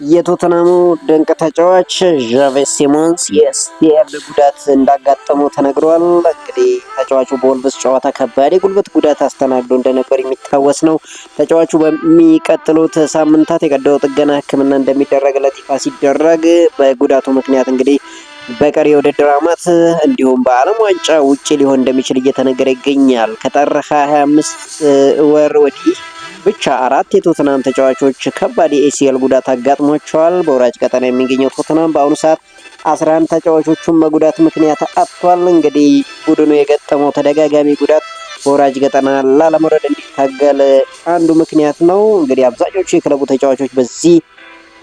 የቶተናሙ ድንቅ ተጫዋች ዣቬስ ሲሞንስ የስቲያል ጉዳት እንዳጋጠመው ተነግሯል። እንግዲህ ተጫዋቹ በወልቭስ ጨዋታ ከባድ የጉልበት ጉዳት አስተናግዶ እንደነበር የሚታወስ ነው። ተጫዋቹ በሚቀጥሉት ሳምንታት የቀዶ ጥገና ሕክምና እንደሚደረግለት ይፋ ሲደረግ በጉዳቱ ምክንያት እንግዲህ በቀሪ የውድድር ዓመት እንዲሁም በዓለም ዋንጫ ውጪ ሊሆን እንደሚችል እየተነገረ ይገኛል። ከጥር 25 ወር ወዲህ ብቻ 4 የቶተናም ተጫዋቾች ከባድ የኤሲኤል ጉዳት አጋጥሟቸዋል። በወራጅ ቀጠና የሚገኘው ቶተናም በአሁኑ ሰዓት 11 ተጫዋቾቹን በጉዳት ምክንያት አጥቷል። እንግዲህ ቡድኑ የገጠመው ተደጋጋሚ ጉዳት በወራጅ ቀጠና ላለመውረድ እንዲታገል አንዱ ምክንያት ነው። እንግዲህ አብዛኞቹ የክለቡ ተጫዋቾች በዚህ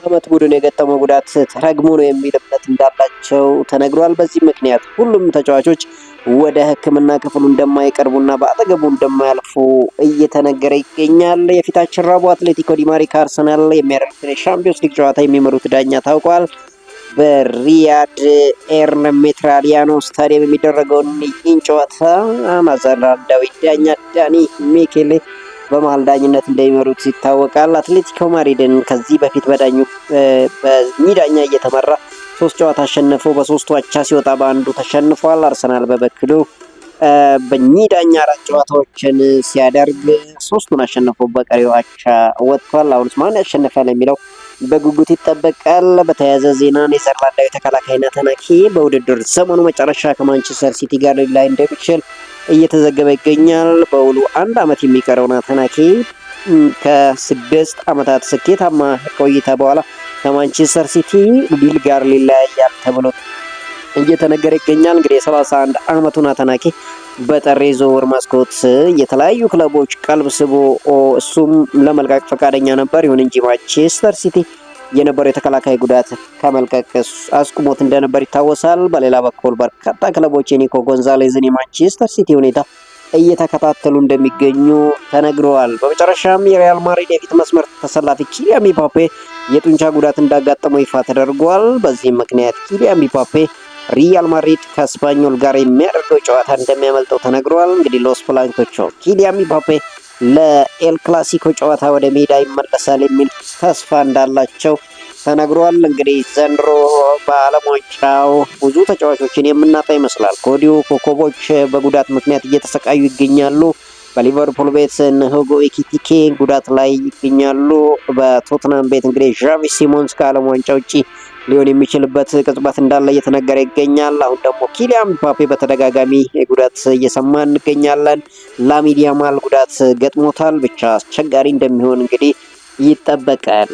ዓመት ቡድኑ የገጠመው ጉዳት ተረግሞ ነው የሚል እምነት እንዳላቸው ተነግሯል። በዚህ ምክንያት ሁሉም ተጫዋቾች ወደ ሕክምና ክፍሉ እንደማይቀርቡና በአጠገቡ እንደማያልፉ እየተነገረ ይገኛል። የፊታችን ረቡዕ አትሌቲኮ ዲ ማድሪድ ከአርሰናል የሚያደርጉትን የሻምፒዮንስ ሊግ ጨዋታ የሚመሩት ዳኛ ታውቋል። በሪያድ ኤርሜትራሊያኖ ስታዲየም የሚደረገውን ይህን ጨዋታ ኔዘርላንዳዊ ዳኛ ዳኒ ሚኬሌ በመሃል ዳኝነት እንደሚመሩት ይታወቃል። አትሌቲኮ ማድሪድን ከዚህ በፊት በኚህ ዳኛ እየተመራ 3 ጨዋታ አሸንፎ በ3ቱ አቻ ሲወጣ በአንዱ ተሸንፏል። አርሰናል በበኩሉ በኚህ ዳኛ 4 ጨዋታዎችን ሲያደርግ 3ቱን አሸንፎ በቀሪው አቻ ወጥቷል። አሁንስ ማን ያሸንፋል የሚለው በጉጉት ይጠበቃል። በተያያዘ ዜና ኔዘርላንዳዊ ተከላካይ ናታን አኬ በውድድር ዘመኑ መጨረሻ ከማንቸስተር ሲቲ ጋር ላይ እንደሚችል እየተዘገበ ይገኛል። በውሉ 1 ዓመት የሚቀረው ናታን አኬ ከ6 ዓመታት ስኬታማ ቆይታ በኋላ ከማንቸስተር ሲቲ ዲል ጋር ሊለያያል ተብሎ እየተነገረ ይገኛል። እንግዲህ የ31 ዓመቱ ናታን አኬ በጥር የዝውውር መስኮት የተለያዩ ክለቦች ቀልብ ስቦ እሱም ለመልቀቅ ፈቃደኛ ነበር። ይሁን እንጂ ማንቸስተር ሲቲ የነበረው የተከላካይ ጉዳት ከመልቀቅ አስቁሞት እንደነበር ይታወሳል። በሌላ በኩል በርካታ ክለቦች የኒኮ ጎንዛሌዝን የማንቸስተር ሲቲ ሁኔታ እየተከታተሉ እንደሚገኙ ተነግረዋል። በመጨረሻም የሪያል ማድሪድ የፊት መስመር ተሰላፊ ኪሊያን ምባፔ የጡንቻ ጉዳት እንዳጋጠመው ይፋ ተደርጓል። በዚህም ምክንያት ኪሊያን ምባፔ ሪያል ማድሪድ ከስፓኞል ጋር የሚያደርገው ጨዋታ እንደሚያመልጠው ተነግሯል። እንግዲህ ሎስ ብላንኮቹ ኪሊያን ምባፔ ለኤል ክላሲኮ ጨዋታ ወደ ሜዳ ይመለሳል የሚል ተስፋ እንዳላቸው ተነግሯል። እንግዲህ ዘንድሮ በዓለም ዋንጫው ብዙ ተጫዋቾችን የምናጣ ይመስላል። ከወዲሁ ኮከቦች በጉዳት ምክንያት እየተሰቃዩ ይገኛሉ። በሊቨርፑል ቤት ሁጎ ኤኪቲኬ ጉዳት ላይ ይገኛሉ። በቶትናም ቤት እንግዲህ ዣቬስ ሲሞንስ ከዓለም ዋንጫ ውጪ ሊሆን የሚችልበት ቅጽበት እንዳለ እየተነገረ ይገኛል። አሁን ደግሞ ኪሊያን ምባፔ በተደጋጋሚ ጉዳት እየሰማ እንገኛለን። ላሚን ያማል ጉዳት ገጥሞታል። ብቻ አስቸጋሪ እንደሚሆን እንግዲህ ይጠበቃል።